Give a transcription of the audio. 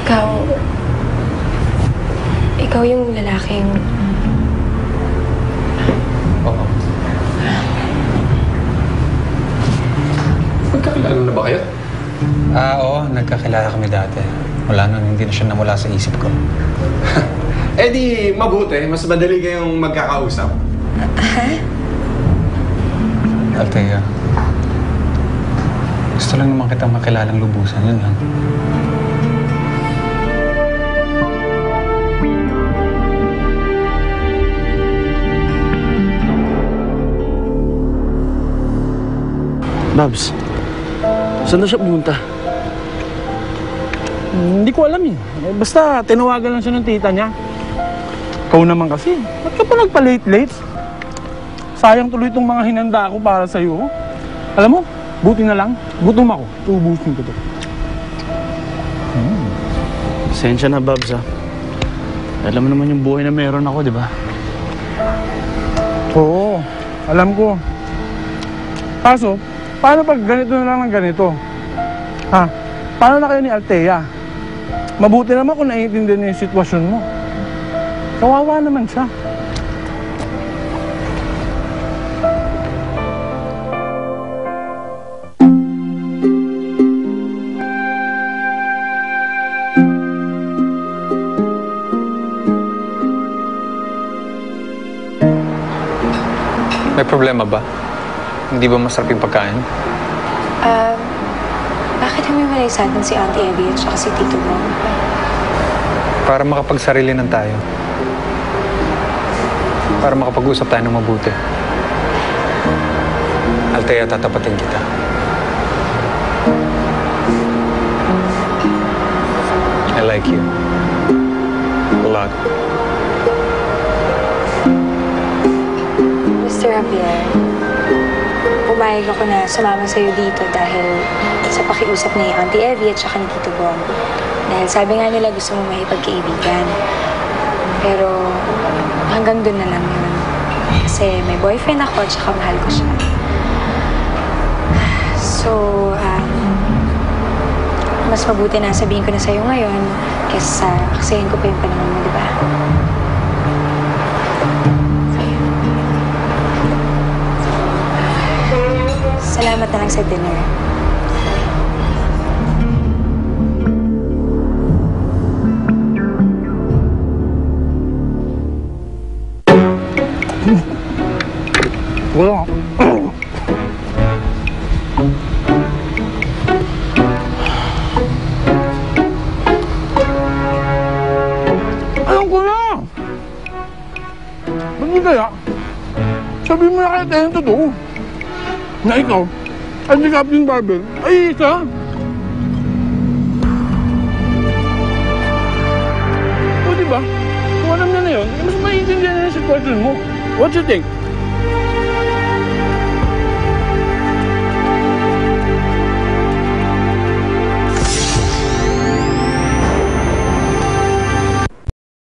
Ikaw... Ikaw yung lalaking... Oo. Magkakilala na ba kayo? Oo. Nagkakilala kami dati. Wala nun, hindi na siya namula sa isip ko. Eh di, mabuti. Mas madali kayong magkakausap. Ha? Althea, gusto lang naman kitang makilalang lubusan. Yun lang. Babs, saan na siya pumunta? Hindi ko alam eh. Basta tinawagan lang siya ng tita niya. Ikaw naman kasi, ba't ka pa nagpa-late-late? Sayang tuloy itong mga hinanda ko para sa'yo. Alam mo, buti na lang, gutom ako. Tubusin ko to. Pasensya na, Babs, ha? Alam mo naman yung buhay na meron ako, di ba? Oo, alam ko. Kaso, paano pag ganito na lang ng ganito? Ha? Paano na kayo ni Althea? Mabuti naman kung naiintindihan niya yung sitwasyon mo. Kawawa naman siya. May problema ba? Hindi ba masarap yung pagkain? Bakit humiwalay sa atin si Auntie Evie at saka si Tito Bong? Para makapagsarili ng tayo. Para makapag-usap tayo ng mabuti. Althea, tatapatin kita. I like you. A lot. Mr. Javier, pumayag ako na sumama sa'yo dito dahil sa pakiusap ni Auntie Evie at saka ni Tito Bong. Dahil sabi nga nila gusto mo makipagkaibigan. Pero hanggang doon na lang yun. Kasi may boyfriend ako at saka mahal ko siya. So, mas mabuti na sabihin ko na sa'yo ngayon kaysa aksayin ko pa yung panahon mo, di ba? Salamat na lang sa dinner. Wala. Alam ko na! Ba't di kaya? Sabihin mo na kaya tayo ng totoo. Na ikaw, at si Captain Barbell, ay isa. O diba? Kung alam niya na yun, mas maiintindihan niya yung sitwasyon mo. What you think?